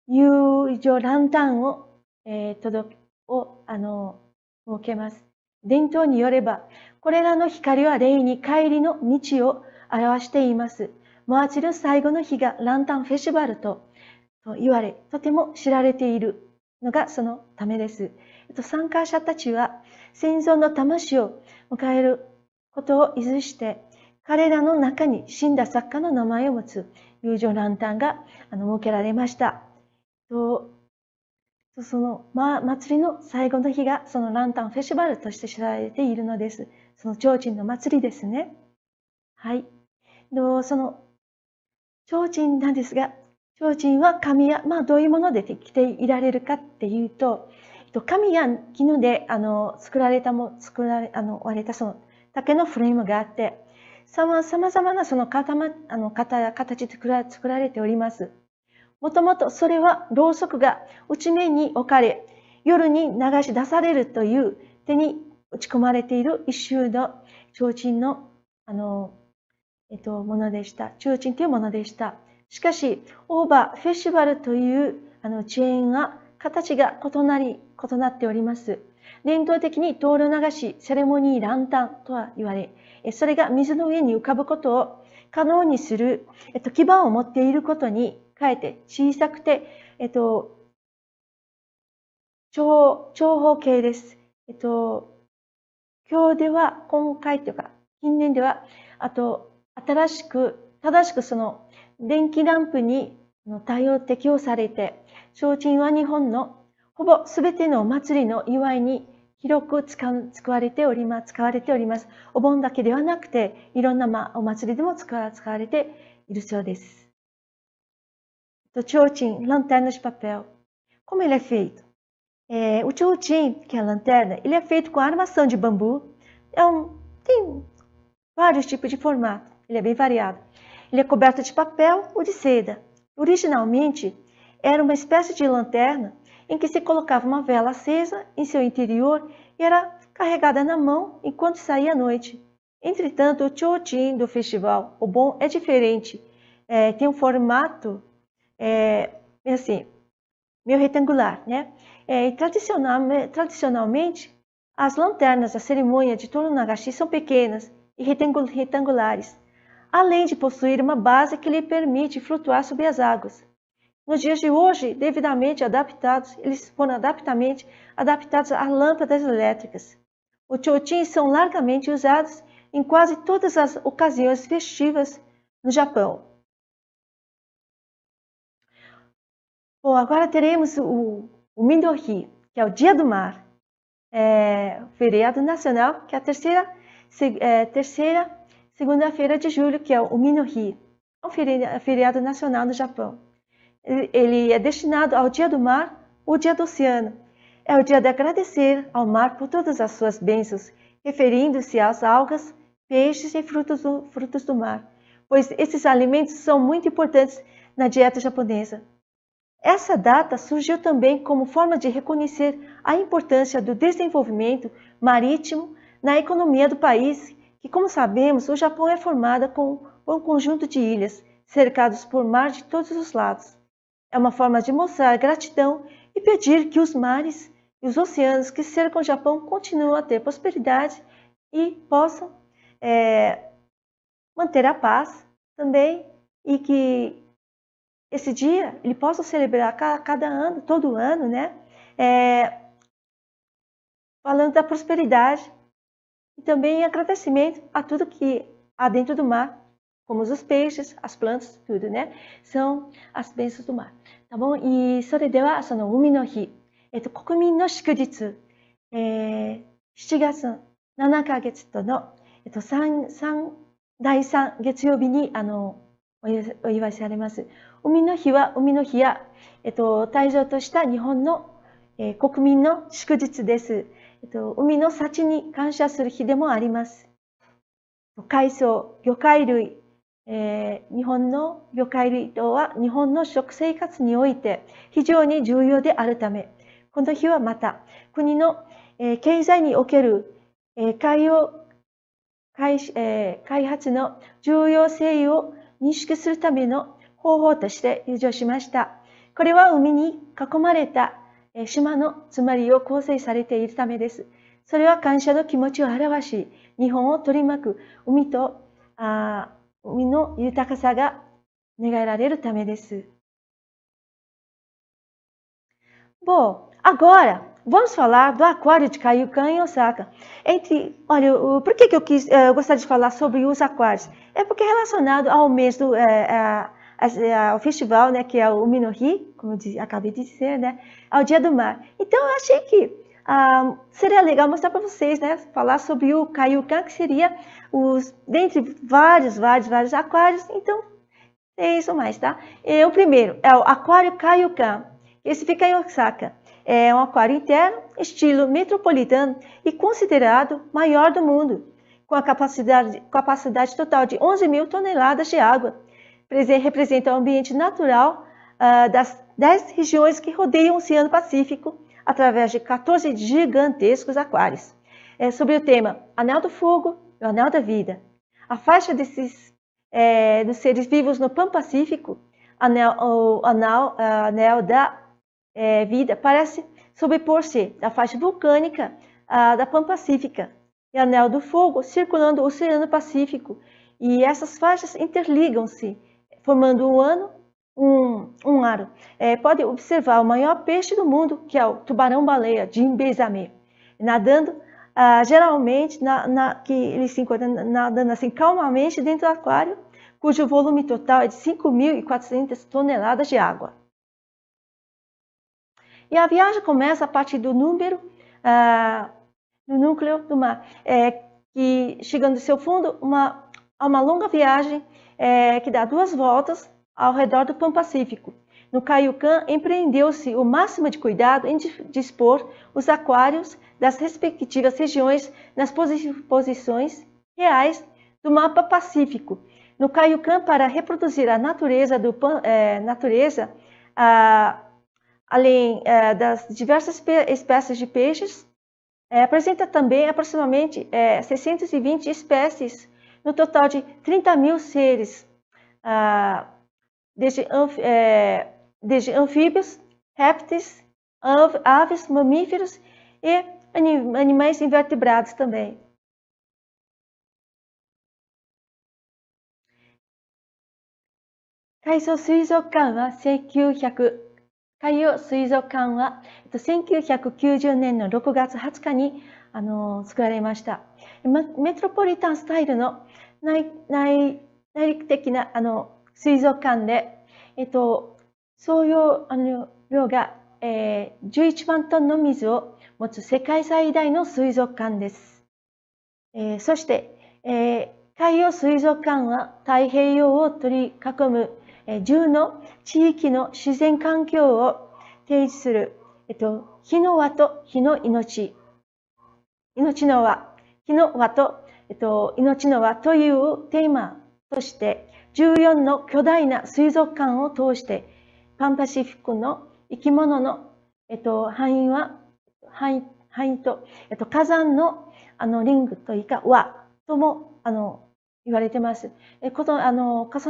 友情ランタンを、設けます。伝統によれば、これらの光は霊に帰りの道を表しています。祭りの最後の日がランタンフェスティバルと言われ、とても知られているのがそのためです。参加者たちは先祖の魂を迎えることを意図して、彼らの中に死んだ作家の名前を持つ友情ランタンが設けられました。その、祭りの最後の日がそのランタンフェスティバルとして知られているのです。その提灯の祭りですね。はい。その提灯なんですが、提灯は紙や、どういうものでできていられるかっていうと、紙や絹で作られた割れたその竹のフレームがあって、様々なその形で作られております。もともとそれはろうそくが内面に置かれ、夜に流し出されるという手に打ち込まれている一周の提灯のものでした。提灯というものでした。しかし、オーバーフェスティバルというチェーンは形が異なっております。伝統的に灯籠流し、セレモニーランタンとは言われ、それが水の上に浮かぶことを可能にする、基盤を持っていることに変えて小さくて、長方形です。今回というか、近年では、正しくその電気ランプに適用されて、提灯は日本のほぼすべてのお祭りの祝いに広く使われております。お盆だけではなくて、いろんなお祭りでも使われているそうです。提灯, lanterna de papel. Como ele é feito? O提灯, que é a lanterna, ele é feito com armação de bambu. Tem vários tipos de formato, ele é bem variado. Ele é coberto de papel ou de seda. Originalmente, era uma espécie de lanterna em que se colocava uma vela acesa em seu interior e era carregada na mão enquanto saía à noite. Entretanto, o提灯do festival Obon é diferente. Tem um formato meio retangular, né? Tradicionalmente, as lanternas da cerimônia de Tono Nagashi são pequenas e retangulares, além de possuir uma base que lhe permite flutuar sobre as águas. Nos dias de hoje, devidamente adaptados, eles foram adaptados a lâmpadas elétricas. Os提灯são largamente usados em quase todas as ocasiões festivas no Japão. Bom, agora teremos o Umin-no-Hi, que é o Dia do Mar. Feriado nacional, que é a terceira segunda-feira de julho, que é o Umin-no-Hi. É um feriado nacional no Japão. Ele é destinado ao Dia do Mar ou Dia do Oceano. É o dia de agradecer ao mar por todas as suas bênçãos, referindo-se às algas, peixes e frutos do mar, pois esses alimentos são muito importantes na dieta japonesa. Essa data surgiu também como forma de reconhecer a importância do desenvolvimento marítimo na economia do país, que, como sabemos, o Japão é formado com um conjunto de ilhas, cercados por mar de todos os lados. É uma forma de mostrar gratidão e pedir que os mares e os oceanos que cercam o Japão continuem a ter prosperidade e possam manter a paz também, e que esse dia ele possa celebrar cada ano, todo ano, né? Falando da prosperidade e também agradecimento a tudo que há dentro do mar, como os peixes, as plantas, tudo, né? São as bênçãos do mar. たぼん、それではその海の日、国民の祝日、7月7ヶ月との、第3月曜日にお祝いされます。海の日は海の日や、対照とした日本の、国民の祝日です。海の幸に感謝する日でもあります。海藻、魚介類、日本の魚介類等は日本の食生活において非常に重要であるため、この日はまた国の経済における開発の重要性を認識するための方法として登場しました。これは海に囲まれた島のつまりを構成されているためです。それは感謝の気持ちを表し、日本を取り巻く海の豊かさが願えられるためです。Bom, agora vamos falar do aquário de Kaiyukan em Osaka. Olha, por que eu gostaria de falar sobre os aquários? É porque é relacionado ao mês ao festival, né, que é o Umi no Hi, como eu acabei de dizer, né, ao Dia do Mar. Então, eu achei que seria legal mostrar para vocês, né, falar sobre o Kaiyukan, que seria dentre vários aquários. Então, é isso mais, tá? O primeiro é o Aquário Kaiyukan. Esse fica em Osaka. É um aquário interno, estilo metropolitano e considerado maior do mundo, com a capacidade total de 11 mil toneladas de água. Representa o ambiente natural das 10 regiões que rodeiam o Oceano Pacífico, através de 14 gigantescos aquários. Sobre o tema Anel do Fogo e o Anel da Vida. A faixa dos seres vivos no Pan-Pacífico, o anel da vida, parece sobrepor-se à faixa vulcânica da Pan-Pacífica e Anel do Fogo circulando o Oceano Pacífico. E essas faixas interligam-se, formando um aro. Pode observar o maior peixe do mundo, que é o tubarão-baleia, Jinbei-zame, nadando geralmente, que ele se encontra nadando assim calmamente dentro do aquário, cujo volume total é de 5.400 toneladas de água. E a viagem começa a partir do núcleo do mar, que chegando ao seu fundo, há uma longa viagem que dá 2 voltas ao redor do Pan-Pacífico. No Kaiyukan, empreendeu-se o máximo de cuidado em dispor os aquários das respectivas regiões nas posições reais do mapa pacífico. No Kaiyukan, para reproduzir a natureza além das diversas espécies de peixes, apresenta também aproximadamente 620 espécies, no total de 30 mil seres, desde anfíbios, répteis, aves, mamíferos e animais invertebrados também. Kaiyou Suizokanは1990年の6月20日に作られました。メトロポリタンスタイルの内陸的な水族館で、総容量が、11万トンの水を持つ世界最大の水族館です。そして、海洋水族館は太平洋を取り囲む10の地域の自然環境を提示する、火の輪と火の命、命の輪、火の輪と、命の輪というテーマとして、14の巨大な水族館を通して、パンパシフィクの生き物の、範囲と、火山のリングというか輪とも言われています。重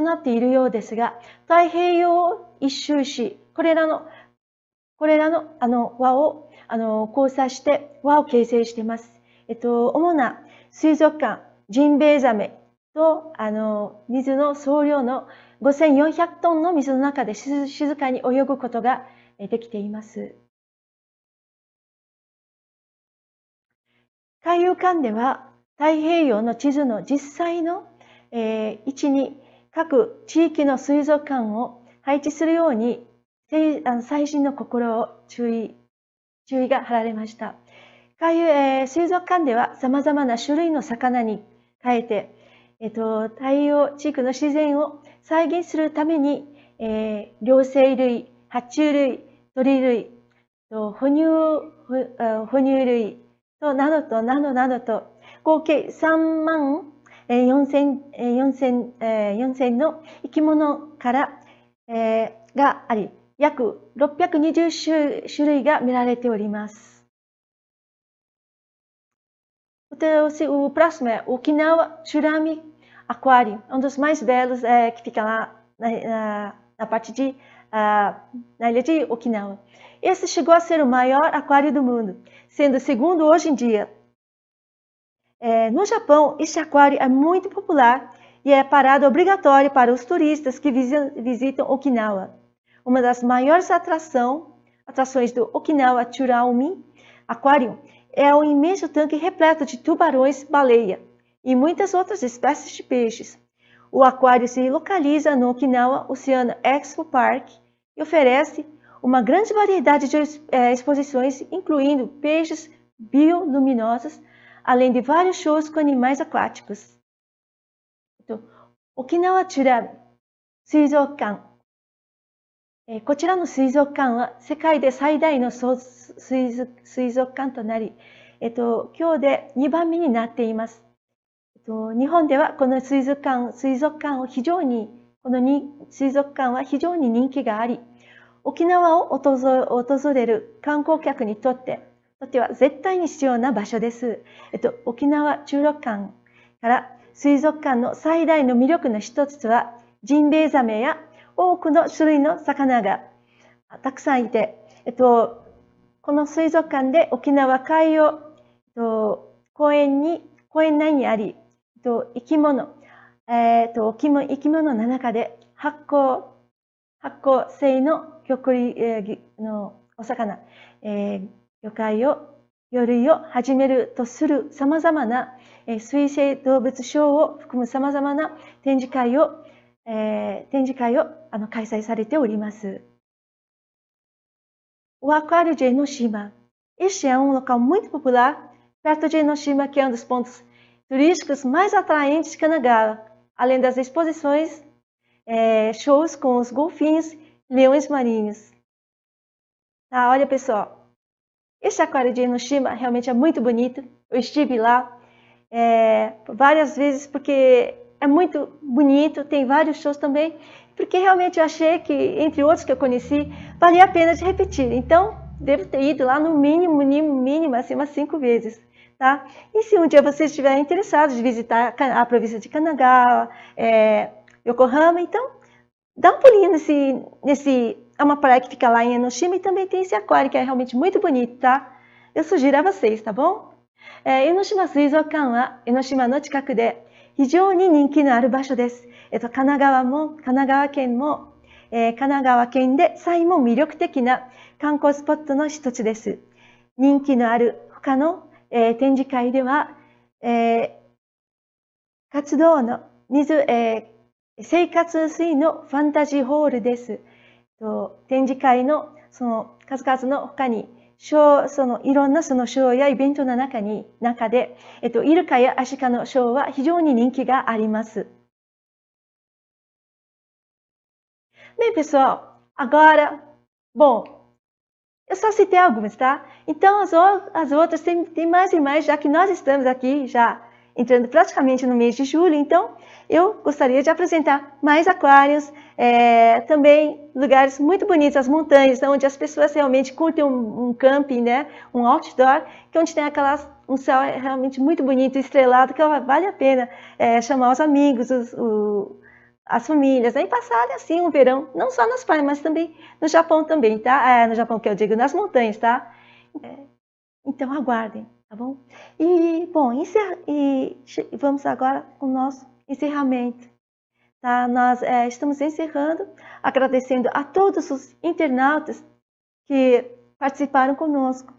なっているようですが、太平洋を一周し、これらの輪を交差して輪を形成しています。主な水族館、ジンベエザメと水の総量の5400トンの水の中で静かに泳ぐことができています。海遊館では太平洋の地図の実際の位置に各地域の水族館を配置するように細心の心を注意が貼られました。水族館では様々な種類の魚に変えて、太陽地域の自然を再現するために、両生類、爬虫類、鳥類、哺乳類などと合計3万4000の生き物からがあり、約620種類が見られております。O próximo é Okinawa Tsurami Aquarium, um dos mais belos que fica lá na parte na ilha de Okinawa. Esse chegou a ser o maior aquário do mundo, sendo o segundo hoje em dia. No Japão, este aquário é muito popular e é parada obrigatória para os turistas que visitam Okinawa. Uma das maiores atrações do Okinawa Tsurami Aquarium é um imenso tanque repleto de tubarões-baleia e muitas outras espécies de peixes. O aquário se localiza no Okinawa Oceano Expo Park e oferece uma grande variedade de exposições, incluindo peixes bioluminosas, além de vários shows com animais aquáticos. Okinawa Chura Suizoukan。こちらの水族館は世界で最大の水族館となり、今日で2番目になっています。日本ではこの水族館は非常に人気があり、沖縄を訪れる観光客にとっては絶対に必要な場所です。沖縄中六館から水族館の最大の魅力の一つは、ジンベエザメや多くの種類の魚がたくさんいて、この水族館で沖縄海洋公園内にあり、生き物の中で発光性のお魚、魚類をはじめるとするさまざまな水生動物ショーを含むさまざまな展示会を開催されております。O Aquário de Enoshima. Este é um local muito popular perto de Enoshima, que é um dos pontos turísticos mais atraentes de Kanagawa, além das exposições, shows com os golfinhos e leões marinhos. Tá, olha pessoal, este aquário de Enoshima realmente é muito bonito. Eu estive lá várias vezes porque é muito bonito, tem vários shows também, porque realmente eu achei que, entre outros que eu conheci, valia a pena de repetir. Então, devo ter ido lá no mínimo, assim, umas 5 vezes, tá? E se um dia vocês estiverem interessados de visitar a província de Kanagawa, Yokohama, então, dá um pulinho é uma praia que fica lá em Enoshima, e também tem esse aquário que é realmente muito bonito, tá? Eu sugiro a vocês, tá bom? Enoshima SuizoukanはEnoshimaの近くで非常に人気のある場所です。神奈川県で最も魅力的な観光スポットの一つです。人気のある他の、展示会では、活動の生活水のファンタジーホールです。展示会のその数々の他にいろんなそのショーやイベントの中で、イルカやアシカのショーは非常に人気があります。Bem, pessoal, agora, bom, eu só citei algumas, tá? Então, as outras tem mais e mais, já que nós estamos aqui já entrando praticamente no mês de julho, então eu gostaria de apresentar mais aquários, também lugares muito bonitos, as montanhas, onde as pessoas realmente curtem um camping, né? Um outdoor, que onde tem um céu realmente muito bonito, estrelado, que vale a pena chamar os amigos, as famílias, e passar assim um verão, não só nas praias, mas também no Japão também, tá? No Japão, que eu digo, nas montanhas, tá? Então aguardem, tá bom? E, bom, vamos agora com o nosso encerramento. Tá? Nós estamos encerrando, agradecendo a todos os internautas que participaram conosco,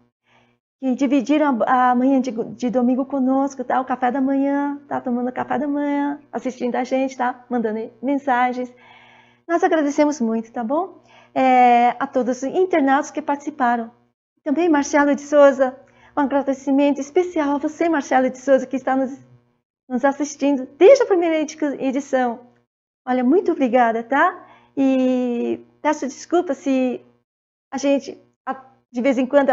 que dividiram a manhã de domingo conosco, tá? O café da manhã, tá? Tomando café da manhã, assistindo a gente, tá? Mandando mensagens. Nós agradecemos muito, tá bom? A todos os internautas que participaram. Também Marcelo de Souza, um agradecimento especial a você, Marcelo de Souza, que está nos assistindo desde a primeira edição. Olha, muito obrigada, tá? E peço desculpa se a gente, de vez em quando,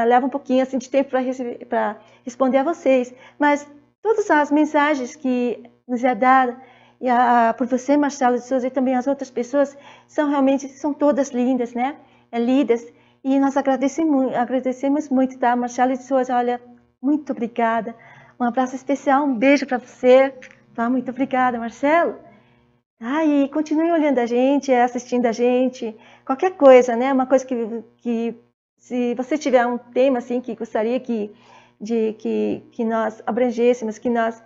leva um pouquinho assim, de tempo para responder a vocês. Mas todas as mensagens que nos é dada por você, Marcelo de Souza, e também as outras pessoas, são todas lindas, né? Lidas. E nós agradecemos muito, tá? Marcelo de Souza, olha, muito obrigada. Um abraço especial, um beijo para você. Tá? Muito obrigada, Marcelo. E continue olhando a gente, assistindo a gente. Qualquer coisa, né? Uma coisa que se você tiver um tema assim que gostaria que nós abrangêssemos, que nós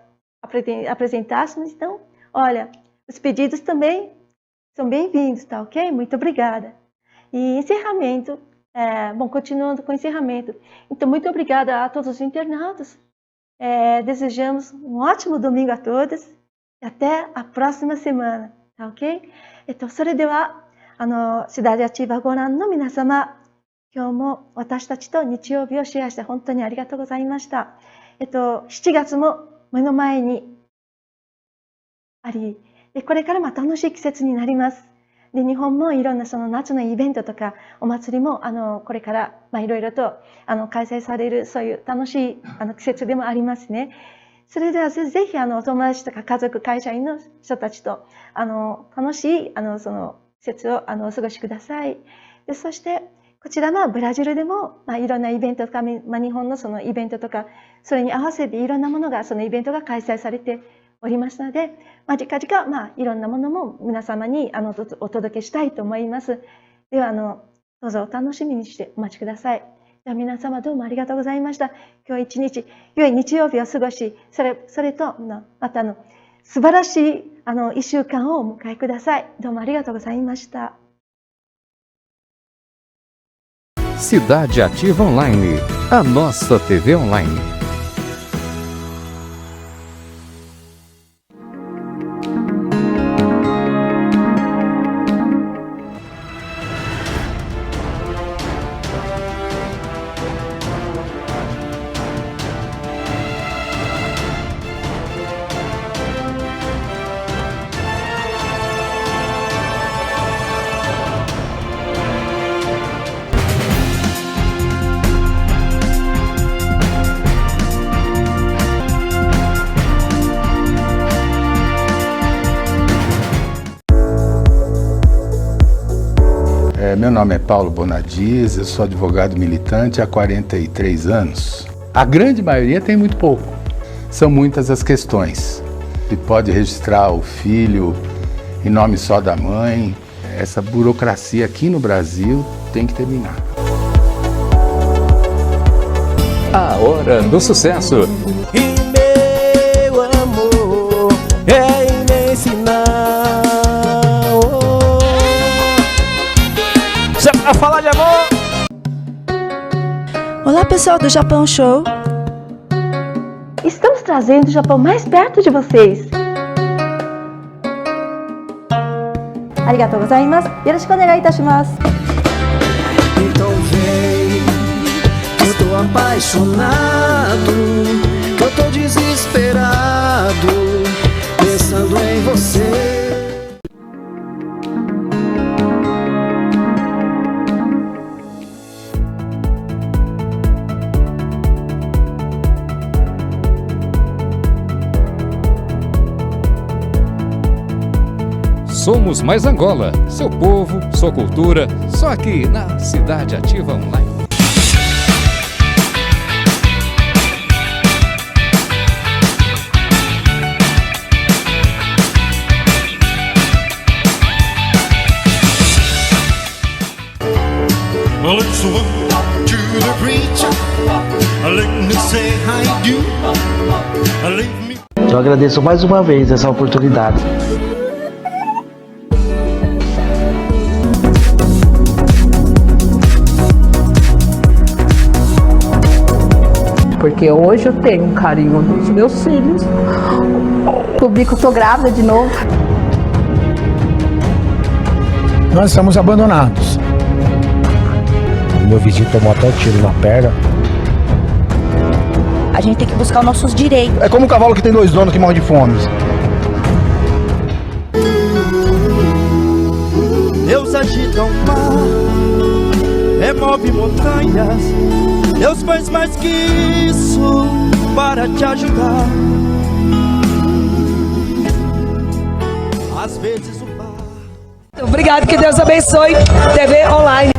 apresentássemos, então, olha, os pedidos também são bem-vindos, tá ok? Muito obrigada. E encerramento Bom, continuando com o encerramento. Então, muito obrigada a todos os internautas. Desejamos um ótimo domingo a todos e até a próxima semana, tá ok? それでは、Cidade Ativa ご覧の皆様、今日も私たちと日曜日をシェアして本当にありがとうございました。7月も目の前にあり、これからも楽しい季節になります。で、日本もいろんなその夏のイベントとかお祭りもこれからいろいろと開催されるそういう楽しい季節でもありますね。それではぜひお友達とか家族、会社員の人たちと楽しいその季節をお過ごしください。で、そしてこちらブラジルでもいろんなイベントとか、日本のそのイベントとかそれに合わせていろんなものがそのイベントが開催されておりますので、近々いろんなものも皆様にお届けしたいと思います。ではどうぞお楽しみにしてお待ちください。では皆様どうもありがとうございました。今日一日良い日曜日を過ごし、それとまた素晴らしい1週間をお迎えください。どうもありがとうございました。Cidade Ativa Online, a nossa TV online. Meu nome é Paulo Bonadias, eu sou advogado militante há 43 anos. A grande maioria tem muito pouco. São muitas as questões. Se pode registrar o filho em nome só da mãe. Essa burocracia aqui no Brasil tem que terminar. A hora do sucesso. E meu amor é imenso. A falar de amor. Olá pessoal do Japão Show. Estamos trazendo o Japão mais perto de vocês. Arigatou gozaimasu. Yoroshiku onegai itashimasu. Então vem, eu tô apaixonado, que eu tô desesperado, pensando em você. Somos Mais Angola, seu povo, sua cultura, só aqui na Cidade Ativa Online. Well, it's one to the preacher. Let me say I do. Leave me. Eu agradeço mais uma vez essa oportunidade. Porque hoje eu tenho um carinho dos meus filhos. Descobri que eu tô grávida de novo. Nós estamos abandonados. Meu vizinho tomou até um tiro na perna. A gente tem que buscar os nossos direitos. É como um cavalo que tem dois donos que morre de fome. Deus agita o mar, remove montanhas. Deus faz mais que isso para te ajudar. Às vezes o bar. Obrigado, que Deus abençoe. TV Online.